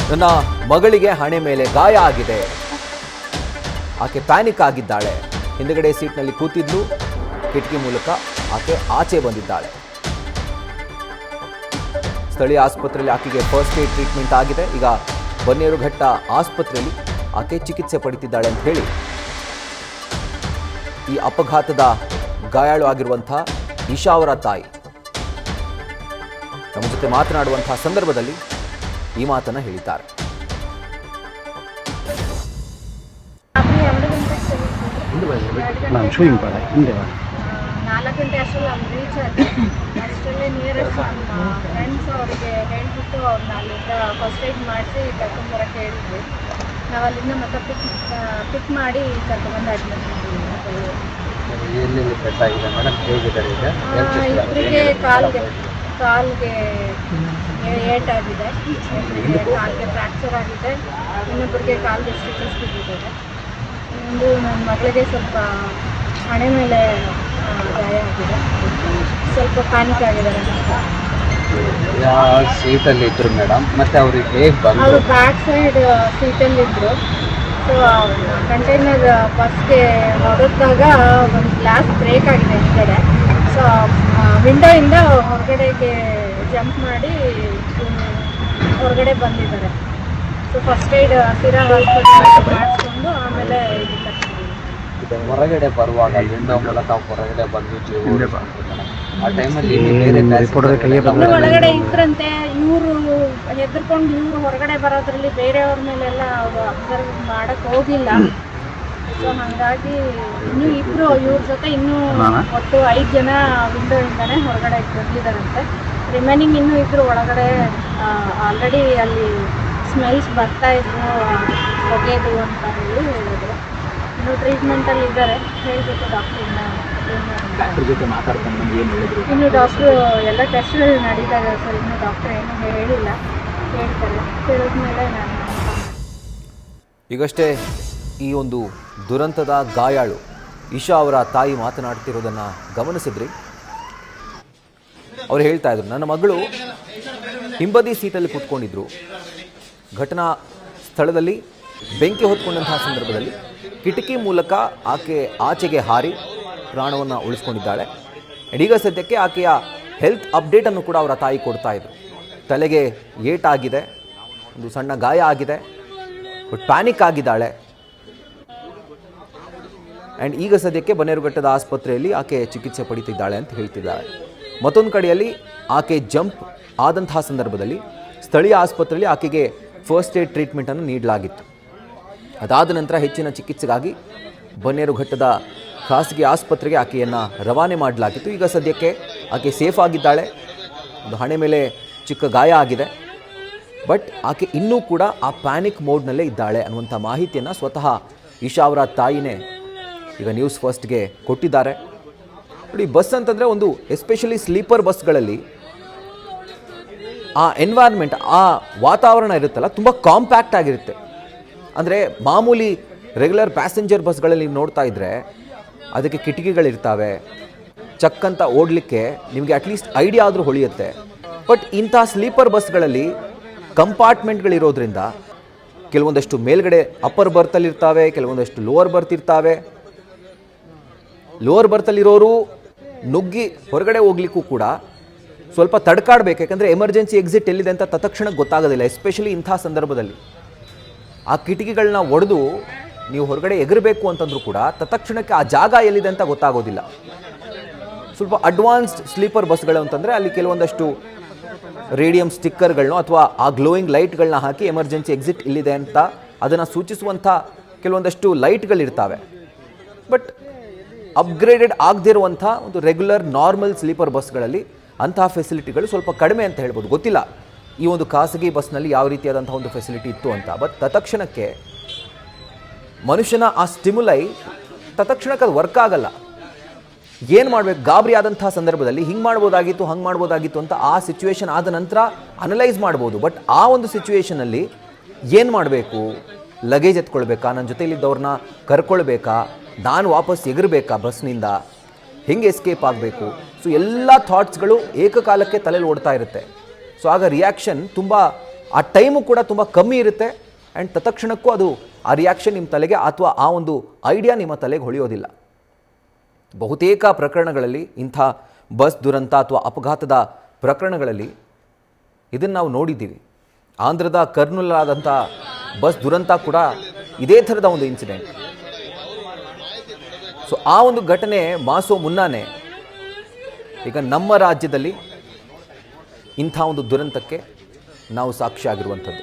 ನನ್ನ ಮಗಳಿಗೆ ಹಣೆ ಮೇಲೆ ಗಾಯ ಆಗಿದೆ. ಆಕೆ ಪ್ಯಾನಿಕ್ ಆಗಿದ್ದಾಳೆ. ಹಿಂದುಗಡೆ ಸೀಟ್ನಲ್ಲಿ ಕೂತಿದ್ಲು. ಕಿಟಕಿ ಮೂಲಕ ಆಕೆ ಆಚೆ ಬಂದಿದ್ದಾಳೆ. ಸ್ಥಳೀಯ ಆಸ್ಪತ್ರೆಯಲ್ಲಿ ಆಕೆಗೆ ಫಸ್ಟ್ ಏಡ್ ಟ್ರೀಟ್ಮೆಂಟ್ ಆಗಿದೆ. ಈಗ ಬನ್ನೇರುಘಟ್ಟ ಆಸ್ಪತ್ರೆಯಲ್ಲಿ ಆಕೆ ಚಿಕಿತ್ಸೆ ಪಡಿತಿದ್ದಾಳೆ ಅಂತ ಹೇಳಿ ಈ ಅಪಘಾತದ ಗಾಯಾಳು ಆಗಿರುವಂತಹ ಇಶಾ ಅವರ ತಾಯಿ ನಮ್ಮ ಜೊತೆ ಮಾತನಾಡುವಂತಹ ಸಂದರ್ಭದಲ್ಲಿ ಈ ಮಾತನ್ನ ಹೇಳಿದ್ದಾರೆ. ನಾಲ್ಕು ಗಂಟೆ ಅಷ್ಟರಲ್ಲಿ ಅಲ್ಲಿ ರೀಚ್ ಆಗಿ ಅಷ್ಟರಲ್ಲೇ ನಿಯರೆಸ್ಟ್ ನಮ್ಮ ಫ್ರೆಂಡ್ಸ್ ಅವರಿಗೆ ಹೇಳ್ಬಿಟ್ಟು ಅವ್ರನ್ನ ಅಲ್ಲಿಂದ ಫಸ್ಟ್ ಏಡ್ ಮಾಡಿಸಿ ಕರ್ಕೊಂಡ್ಬರೋಕ್ಕೆ ಹೇಳಿದ್ವಿ. ನಾವು ಅಲ್ಲಿಂದ ಮತ್ತೆ ಪಿಕ್ ಮಾಡಿ ಕರ್ಕೊಂಡ್ಬಂದು ಅಡ್ಮಿಟ್ ಮಾಡಿದ್ವಿ. ಇಬ್ಬರಿಗೆ ಕಾಲ್ಗೆ ಏಟಾಗಿದೆ, ಕಾಲ್ಗೆ ಫ್ರ್ಯಾಕ್ಚರ್ ಆಗಿದೆ, ಇನ್ನೊಬ್ಬರಿಗೆ ಕಾಲ್ಗೆ ಸ್ಟಿಚಸ್ ಬಿದ್ದಿದ್ದಾರೆ. ಒಂದು ನನ್ನ ಮಗಳಿಗೆ ಸ್ವಲ್ಪ ಹಣೆ ಮೇಲೆ ಗಾಯ ಆಗಿದೆ, ಸ್ವಲ್ಪ ಪ್ಯಾನಿಕ್ ಆಗಿದ್ದಾರೆ. ಸೀಟಲ್ಲಿ ಇದ್ರು ಮೇಡಮ್, ಮತ್ತೆ ಅವ್ರಿಗೆ ಹೇಗೆ ಬಂದರು? ಅವರು ಬ್ಯಾಕ್ ಸೈಡ್ ಸೀಟಲ್ಲಿದ್ದರು. ಸೊ ಕಂಟೈನರ್ ಬಸ್ಗೆ ಹೊಡೆದಾಗ ಒಂದು ಗ್ಲಾಸ್ ಬ್ರೇಕ್ ಆಗಿದೆ ಹಿಂದ್ಗಡೆ. ಸೊ ವಿಂಡೋಯಿಂದ ಹೊರಗಡೆಗೆ ಜಂಪ್ ಮಾಡಿ ಹೊರಗಡೆ ಬಂದಿದ್ದಾರೆ. ಸೊ ಫಸ್ಟ್ ಏಡ್ ಸಿರಾ ಹಾಸ್ಪಿಟಲ್ ಮಾಡಿಸ್ಕೊಂಡು ಆಮೇಲೆ ಹೊರಗಡೆ ಬರುವಾಗ ವಿಂಡೋ ಮೂಲಕ ಹೊರಗಡೆ ಬಂದು ಆ ಟೈಮಲ್ಲಿ ಒಳಗಡೆ ಇದ್ರಂತೆ. ಇವರು ಹೆದರ್ಕೊಂಡು ಇವರು ಹೊರಗಡೆ ಬರೋದ್ರಲ್ಲಿ ಬೇರೆಯವ್ರ ಮೇಲೆಲ್ಲ ಅವರು ಅಬ್ಸರ್ವ್ ಮಾಡಕ್ಕೆ ಹೋಗಿಲ್ಲ. ಸೊ ಹಾಗಾಗಿ ಇನ್ನೂ ಇಬ್ಬರು ಇವ್ರ ಜೊತೆ ಇನ್ನೂ ಒಟ್ಟು 5 ಜನ ವಿಂಡೋಯಿಂದನೇ ಹೊರಗಡೆ ಬಂದಿದ್ದಾರಂತೆ. ರಿಮೈನಿಂಗ್ ಇನ್ನೂ ಇದ್ರು ಒಳಗಡೆ. ಆಲ್ರೆಡಿ ಅಲ್ಲಿ ಸ್ಮೆಲ್ಸ್ ಬರ್ತಾ ಇದ್ರು ಹೊಗೆದು ಅಂತ ಹೇಳಿ ಹೇಳಿದ್ರು. ಇನ್ನೂ ಟ್ರೀಟ್ಮೆಂಟಲ್ಲಿ ಇದ್ದಾರೆ. ಹೇಳಬೇಕು ಡಾಕ್ಟ್ರ್ ಜೊತೆ ಮಾತಾಡ್ಕೊಂಡು ಏನು ಹೇಳಿದ್ರು? ಇನ್ನು ಡಾಕ್ಟ್ರು ಎಲ್ಲ ಟೆಸ್ಟ್ಗಳು ನಡೀತಾ ಇದ್ದಾರೆ ಸರ್. ಇನ್ನು ಡಾಕ್ಟ್ರ್ ಏನೂ ಹೇಳಿಲ್ಲ, ಹೇಳ್ತಾರೆ. ಹೇಳಿದ್ಮೇಲೆ ನಾನು ಈಗಷ್ಟೇ ಈ ಒಂದು ದುರಂತದ ಗಾಯಾಳು ಇಶಾ ಅವರ ತಾಯಿ ಮಾತನಾಡ್ತಿರೋದನ್ನು ಗಮನಿಸಿದ್ರಿ. ಅವ್ರು ಹೇಳ್ತಾ ಇದ್ರು, ನನ್ನ ಮಗಳು ಹಿಂಬದಿ ಸೀಟಲ್ಲಿ ಕೂತ್ಕೊಂಡಿದ್ರು. ಘಟನಾ ಸ್ಥಳದಲ್ಲಿ ಬೆಂಕಿ ಹೊತ್ಕೊಂಡಂತಹ ಸಂದರ್ಭದಲ್ಲಿ ಕಿಟಕಿ ಮೂಲಕ ಆಕೆ ಆಚೆಗೆ ಹಾರಿ ಪ್ರಾಣವನ್ನು ಉಳಿಸ್ಕೊಂಡಿದ್ದಾಳೆ. ಈಗ ಸದ್ಯಕ್ಕೆ ಆಕೆಯ ಹೆಲ್ತ್ ಅಪ್ಡೇಟನ್ನು ಕೂಡ ಅವರ ತಾಯಿ ಕೊಡ್ತಾ ಇದ್ರು. ತಲೆಗೆ ಏಟಾಗಿದೆ, ಒಂದು ಸಣ್ಣ ಗಾಯ ಆಗಿದೆ, ಬಟ್ ಪ್ಯಾನಿಕ್ ಆಗಿದ್ದಾಳೆ. ಆ್ಯಂಡ್ ಈಗ ಸದ್ಯಕ್ಕೆ ಬನ್ನೇರುಘಟ್ಟದ ಆಸ್ಪತ್ರೆಯಲ್ಲಿ ಆಕೆ ಚಿಕಿತ್ಸೆ ಪಡಿತಿದ್ದಾಳೆ ಅಂತ ಹೇಳ್ತಿದ್ದಾಳೆ. ಮತ್ತೊಂದು ಕಡೆಯಲ್ಲಿ ಆಕೆ ಜಂಪ್ ಆದಂತಹ ಸಂದರ್ಭದಲ್ಲಿ ಸ್ಥಳೀಯ ಆಸ್ಪತ್ರೆಯಲ್ಲಿ ಆಕೆಗೆ ಫಸ್ಟ್ ಏಡ್ ಟ್ರೀಟ್ಮೆಂಟನ್ನು ನೀಡಲಾಗಿತ್ತು. ಅದಾದ ನಂತರ ಹೆಚ್ಚಿನ ಚಿಕಿತ್ಸೆಗಾಗಿ ಬನ್ನೇರುಘಟ್ಟದ ಖಾಸಗಿ ಆಸ್ಪತ್ರೆಗೆ ಆಕೆಯನ್ನು ರವಾನೆ ಮಾಡಲಾಗಿತ್ತು. ಈಗ ಸದ್ಯಕ್ಕೆ ಆಕೆ ಸೇಫ್ ಆಗಿದ್ದಾಳೆ. ಒಂದು ಹಣೆ ಮೇಲೆ ಚಿಕ್ಕ ಗಾಯ ಆಗಿದೆ, ಬಟ್ ಆಕೆ ಇನ್ನೂ ಕೂಡ ಆ ಪ್ಯಾನಿಕ್ ಮೋಡ್ನಲ್ಲೇ ಇದ್ದಾಳೆ ಅನ್ನುವಂಥ ಮಾಹಿತಿಯನ್ನು ಸ್ವತಃ ಇಶಾ ಅವರ ತಾಯಿನೇ ಈಗ ನ್ಯೂಸ್ ಫಸ್ಟ್ಗೆ ಕೊಟ್ಟಿದ್ದಾರೆ. ನೋಡಿ, ಬಸ್ ಅಂತಂದರೆ ಒಂದು ಎಸ್ಪೆಷಲಿ ಸ್ಲೀಪರ್ ಬಸ್ಗಳಲ್ಲಿ ಆ ಎನ್ವೈರ್ಮೆಂಟ್, ಆ ವಾತಾವರಣ ಇರುತ್ತಲ್ಲ, ತುಂಬ ಕಾಂಪ್ಯಾಕ್ಟ್ ಆಗಿರುತ್ತೆ. ಅಂದರೆ ಮಾಮೂಲಿ ರೆಗ್ಯುಲರ್ ಪ್ಯಾಸೆಂಜರ್ ಬಸ್ಗಳಲ್ಲಿ ನೀವು ನೋಡ್ತಾ ಇದ್ದರೆ ಅದಕ್ಕೆ ಕಿಟಕಿಗಳಿರ್ತಾವೆ, ಚಕ್ಕಂತ ಓಡಲಿಕ್ಕೆ ನಿಮಗೆ ಅಟ್ಲೀಸ್ಟ್ ಐಡಿಯಾ ಆದರೂ ಹೊಳೆಯುತ್ತೆ. ಬಟ್ ಇಂಥ ಸ್ಲೀಪರ್ ಬಸ್ಗಳಲ್ಲಿ ಕಂಪಾರ್ಟ್ಮೆಂಟ್ಗಳಿರೋದ್ರಿಂದ ಕೆಲವೊಂದಷ್ಟು ಮೇಲ್ಗಡೆ ಅಪ್ಪರ್ ಬರ್ತಲ್ಲಿರ್ತಾವೆ, ಕೆಲವೊಂದಷ್ಟು ಲೋವರ್ ಬರ್ತ್ ಇರ್ತಾವೆ. ಲೋವರ್ ಬರ್ತಲ್ಲಿರೋರು ನುಗ್ಗಿ ಹೊರಗಡೆ ಹೋಗ್ಲಿಕ್ಕೂ ಕೂಡ ಸ್ವಲ್ಪ ತಡ್ಕಾಡ್ಬೇಕು, ಯಾಕಂದರೆ ಎಮರ್ಜೆನ್ಸಿ ಎಕ್ಸಿಟ್ ಎಲ್ಲಿದೆ ಅಂತ ತತ್ಕ್ಷಣಕ್ಕೆ ಗೊತ್ತಾಗೋದಿಲ್ಲ. ಎಸ್ಪೆಷಲಿ ಇಂಥ ಸಂದರ್ಭದಲ್ಲಿ ಆ ಕಿಟಕಿಗಳನ್ನ ಒಡೆದು ನೀವು ಹೊರಗಡೆ ಎಗರಬೇಕು ಅಂತಂದ್ರೂ ಕೂಡ ತತ್ಕ್ಷಣಕ್ಕೆ ಆ ಜಾಗ ಎಲ್ಲಿದೆ ಅಂತ ಗೊತ್ತಾಗೋದಿಲ್ಲ. ಸ್ವಲ್ಪ ಅಡ್ವಾನ್ಸ್ಡ್ ಸ್ಲೀಪರ್ ಬಸ್ಗಳು ಅಂತಂದರೆ ಅಲ್ಲಿ ಕೆಲವೊಂದಷ್ಟು ರೇಡಿಯಂ ಸ್ಟಿಕ್ಕರ್ಗಳನ್ನೋ ಅಥವಾ ಆ ಗ್ಲೋಯಿಂಗ್ ಲೈಟ್ಗಳನ್ನ ಹಾಕಿ ಎಮರ್ಜೆನ್ಸಿ ಎಕ್ಸಿಟ್ ಇಲ್ಲಿದೆ ಅಂತ ಅದನ್ನು ಸೂಚಿಸುವಂಥ ಕೆಲವೊಂದಷ್ಟು ಲೈಟ್ಗಳಿರ್ತಾವೆ. ಬಟ್ ಅಪ್ಗ್ರೇಡೆಡ್ ಆಗದಿರುವಂಥ ಒಂದು ರೆಗ್ಯುಲರ್ ನಾರ್ಮಲ್ ಸ್ಲೀಪರ್ ಬಸ್ಗಳಲ್ಲಿ ಅಂತಹ ಫೆಸಿಲಿಟಿಗಳು ಸ್ವಲ್ಪ ಕಡಿಮೆ ಅಂತ ಹೇಳ್ಬೋದು. ಗೊತ್ತಿಲ್ಲ ಈ ಒಂದು ಖಾಸಗಿ ಬಸ್ನಲ್ಲಿ ಯಾವ ರೀತಿಯಾದಂಥ ಒಂದು ಫೆಸಿಲಿಟಿ ಇತ್ತು ಅಂತ. ಬಟ್ ತತ್ಕ್ಷಣಕ್ಕೆ ಮನುಷ್ಯನ ಆ ಸ್ಟಿಮ್ಯುಲೈ ತತ್ಕ್ಷಣಕ್ಕೆ ಅದು ವರ್ಕ್ ಆಗಲ್ಲ. ಏನು ಮಾಡಬೇಕು, ಗಾಬರಿ ಆದಂಥ ಸಂದರ್ಭದಲ್ಲಿ ಹಿಂಗೆ ಮಾಡ್ಬೋದಾಗಿತ್ತು, ಹಂಗೆ ಮಾಡ್ಬೋದಾಗಿತ್ತು ಅಂತ ಆ ಸಿಚುವೇಶನ್ ಆದ ನಂತರ ಅನಲೈಸ್ ಮಾಡ್ಬೋದು. ಬಟ್ ಆ ಒಂದು ಸಿಚುವೇಷನಲ್ಲಿ ಏನು ಮಾಡಬೇಕು, ಲಗೇಜ್ ಎತ್ಕೊಳ್ಬೇಕಾ, ನನ್ನ ಜೊತೆಯಲ್ಲಿದ್ದವ್ರನ್ನ ಕರ್ಕೊಳ್ಬೇಕಾ, ನಾನು ವಾಪಸ್ ಎಗರಬೇಕಾ ಬಸ್ನಿಂದ, ಹೆಂಗೆ ಎಸ್ಕೇಪ್ ಆಗಬೇಕು. ಸೊ ಎಲ್ಲ ಥಾಟ್ಸ್ಗಳು ಏಕಕಾಲಕ್ಕೆ ತಲೆಯಲ್ಲಿ ಓಡ್ತಾ ಇರುತ್ತೆ. ಸೊ ಆಗ ರಿಯಾಕ್ಷನ್ ತುಂಬ ಆ ಟೈಮು ಕೂಡ ತುಂಬ ಕಮ್ಮಿ ಇರುತ್ತೆ ಆ್ಯಂಡ್ ತತ್ಕ್ಷಣಕ್ಕೂ ಅದು ಆ ರಿಯಾಕ್ಷನ್ ನಿಮ್ಮ ತಲೆಗೆ ಅಥವಾ ಆ ಒಂದು ಐಡಿಯಾ ನಿಮ್ಮ ತಲೆಗೆ ಹೊಳೆಯೋದಿಲ್ಲ. ಬಹುತೇಕ ಪ್ರಕರಣಗಳಲ್ಲಿ ಇಂಥ ಬಸ್ ದುರಂತ ಅಥವಾ ಅಪಘಾತದ ಪ್ರಕರಣಗಳಲ್ಲಿ ಇದನ್ನು ನಾವು ನೋಡಿದ್ದೀವಿ. ಆಂಧ್ರದ ಕರ್ನೂಲ್ ಆದಂಥ ಬಸ್ ದುರಂತ ಕೂಡ ಇದೇ ಥರದ ಒಂದು ಇನ್ಸಿಡೆಂಟ್. ಸೊ ಆ ಒಂದು ಘಟನೆ ಮಾಸೋ ಮುನ್ನಾನೇ ಈಗ ನಮ್ಮ ರಾಜ್ಯದಲ್ಲಿ ಇಂಥ ಒಂದು ದುರಂತಕ್ಕೆ ನಾವು ಸಾಕ್ಷಿಯಾಗಿರುವಂಥದ್ದು.